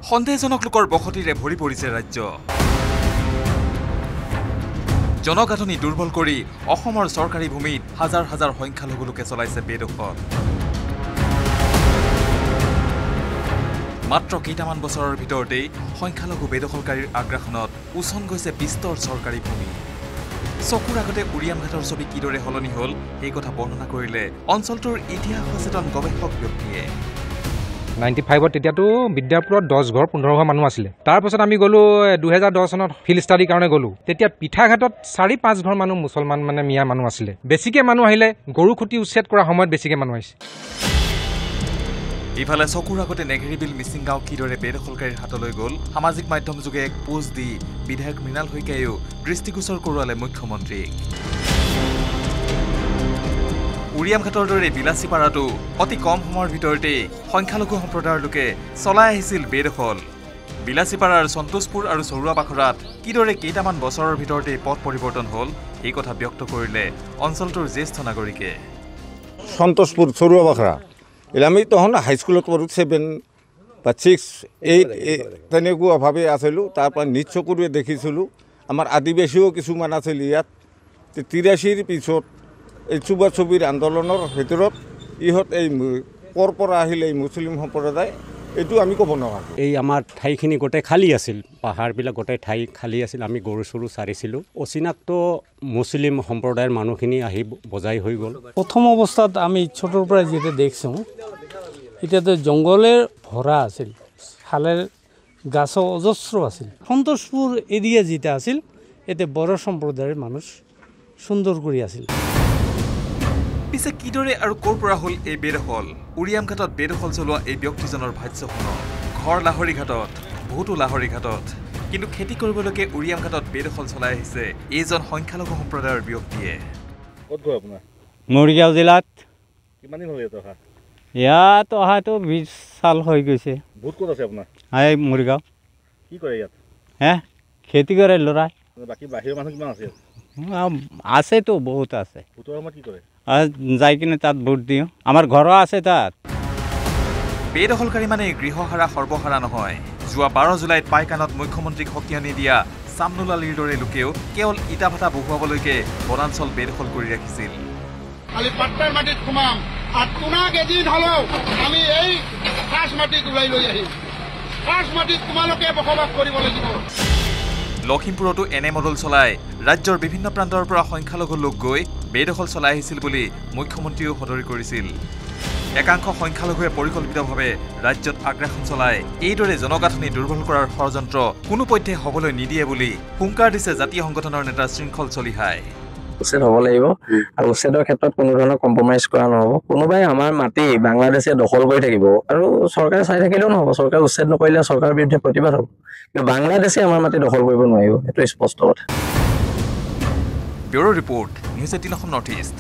সন্দেহজনক লোকৰ বসতিৰে ভৰি পৰিছে ৰাজ্য। জনগাঁথনি দুৰ্বল কৰি অসমৰ চৰকাৰী ভূমিত হাজাৰ হাজাৰ সংখ্যালঘু লোকে চলাইছে বেদখল। মাত্ৰ কেইটামান বছৰৰ ভিতৰতেই সংখ্যালঘু বেদখলকাৰীৰ আগ্ৰাসনত উচন গৈছে বিস্তৰ চৰকাৰী ভূমি। চকুৰ আগতে উৰিয়ামঘাটৰ ছবি কিদৰে সলনি হ'ল সেই কথা বৰ্ণনা কৰিলে অঞ্চলটোৰ ইতিহাস সচেতন গৱেষক ব্যক্তিয়ে। 95 তেতিয়াতো বিদ্যাপুৰত 10 ঘৰ 15 ঘৰ মানুহ আছিলে। তাৰ পাছত আমি গ'লো 2010 চনত ফিল্ড ষ্টাডিৰ কাৰণে গ'লো। তেতিয়া পিঠাঘাটত 4-5 ঘৰ মানুহ মুছলমান মানে মিয়া মানুহ আছিলে। বেছিকে মানুহ আহিলে গৰু খুটি উচ্ছেদ কৰা সময়ত বেছিকে মানুহ আহিছে। ইফালে চকুৰ আগতে নেঘেৰিবিল মিচিং গাঁও কিদৰে বেদখলকাৰীৰ হাতলৈ গ'ল সামাজিক মাধ্যম যোগে এক পোষ্ট দি বিধায়ক মৃণাল শইকীয়াইও দৃষ্টিগোচৰ কৰোৱালে মুখ্যমন্ত্ৰীক। উৰিয়ামঘাটৰ দৰে বিলাচীপাৰাটো অতি কম সময়ৰ ভিতৰতে সংখ্যালঘু সম্প্ৰদায়ৰ লোকে চলাই আহিছিল বেদখল। বিলাচীপাৰাৰ সন্তোষপুৰ আৰু চৰুৱাবাখৰাত কিদৰে কেইটামান বছৰৰ ভিতৰতে পথ পৰিৱৰ্তন হ'ল এই কথা ব্যক্ত কৰিলে অঞ্চলটোৰ জ্যেষ্ঠ নাগৰিকে। সন্তোষপুৰ চৰুৱাবাখৰা আমি তখন হাইস্কুলত পঢ়োঁ 7 বা 6 8 তেনেকুৱাভাৱে আছিলোঁ। তাৰপৰা নিজ চকুৰে দেখিছিলোঁ আমাৰ আদিবাসীও কিছুমান আছিল ইয়াত। 83ৰ পিছত এই চুবা চুবিৰ আন্দোলনৰ ভিতৰত ইহঁত এই ক'ৰ পৰা আহিলে এই মুছলিম সম্প্ৰদায় এইটো আমি ক'ব নোৱাৰোঁ। এই আমাৰ ঠাইখিনি গোটেই খালী আছিল, পাহাৰবিলাক গোটেই ঠাই খালী আছিল। আমি গৰু চৰু চাৰিছিলোঁ। অচিনাক্ত মুছলিম সম্প্ৰদায়ৰ মানুহখিনি আহি বজাই হৈ গ'ল। প্ৰথম অৱস্থাত আমি ছোটৰ পৰা যেতিয়া দেখিছোঁ এতিয়াতো জংঘলেৰ ভৰা আছিল, শালেৰ গাছো অজস্ৰ আছিল। সন্তোষপুৰ এৰিয়া যেটা আছিল এতে বড়ো সম্প্ৰদায়ৰ মানুহ সুন্দৰ কৰি আছিল। পিছে কিদৰে আৰু ক'ৰ পৰা হ'ল এই বেদখল? উৰিয়ামঘাটত বেদখল চলোৱা এই ব্যক্তিজনৰ ভাষ্য শুনক। ঘৰ লাহৰীঘাটত, বহুতো লাহৰীঘাটত, কিন্তু খেতি কৰিবলৈকে উৰিয়ামঘাটত বেদখল চলাই আহিছে এইজন সংখ্যালঘু সম্প্ৰদায়ৰ ব্যক্তিয়ে। ক'ত গ'ল আপোনাৰ? মৰিগাঁও জিলাত। কিমান দিন হ'ল ইয়াত অহা? ইয়াত অহাটো 20 সাল হৈ গৈছে। ভূত ক'ত আছে আপোনাৰ? এই মৰিগাঁও। কি কৰে ইয়াত? খেতি কৰে ল'ৰাই। বাকী বাহিৰৰ মানুহ কিমান আছে? আছেতো বহুত আছে। ভোটৰ সময়ত কি কৰে? যাই কিনে তাত ভোট দিওঁ। আমাৰ ঘৰো আছে তাত। বেদখলকাৰী মানে গৃহহাৰা সৰ্বহাৰা নহয়। যোৱা 12 জুলাইত পাইকানত মুখ্যমন্ত্ৰীক সকিয়নি দিয়া চামনুল আলীৰ দৰে লোকেও কেৱল ইটা ভাটা বহুৱাবলৈকে বনাঞ্চল বেদখল কৰি ৰাখিছিল। খালি পাট্টাৰ মাটিত সোমাম আৰু তোমাক এদিন হ'লেও আমি এই খাস মাটিত ওলাই লৈ আহিম। খাস মাটিত তোমালোকে বসবাস কৰিব লাগিব। লখিমপুৰতো এনে মডেল চলাই ৰাজ্যৰ বিভিন্ন প্ৰান্তৰ পৰা সংখ্যালঘু লোক গৈ বেদখল চলাই আহিছিল বুলি মুখ্যমন্ত্ৰীয়েও সদৰি কৰিছিল। একাংশ সংখ্যালঘুৱে পৰিকল্পিতভাৱে ৰাজ্যত আগ্ৰাসন চলাই এইদৰে জনগাঁথনি দুৰ্বল কৰাৰ ষড়যন্ত্ৰ কোনোপধ্যে হ'বলৈ নিদিয়ে বুলি হুংকাৰ দিছে জাতীয় সংগঠনৰ নেতা শৃংখল চলিহাই। উচ্ছেদ হ'ব লাগিব আৰু উচ্ছেদৰ ক্ষেত্ৰত কোনো ধৰণৰ কম্প্ৰমাইজ কৰা নহ'ব। কোনোবাই আমাৰ মাটি বাংলাদেশে দখল কৰি থাকিব আৰু চৰকাৰে চাই থাকিলেও নহ'ব। চৰকাৰে উচ্ছেদ নকৰিলে চৰকাৰৰ বিৰুদ্ধে প্ৰতিবাদ হ'ব। কিন্তু বাংলাদেশে আমাৰ মাটি দখল কৰিব নোৱাৰিব, এইটো স্পষ্ট কথা। Bureau' report, news 18 Assam north east.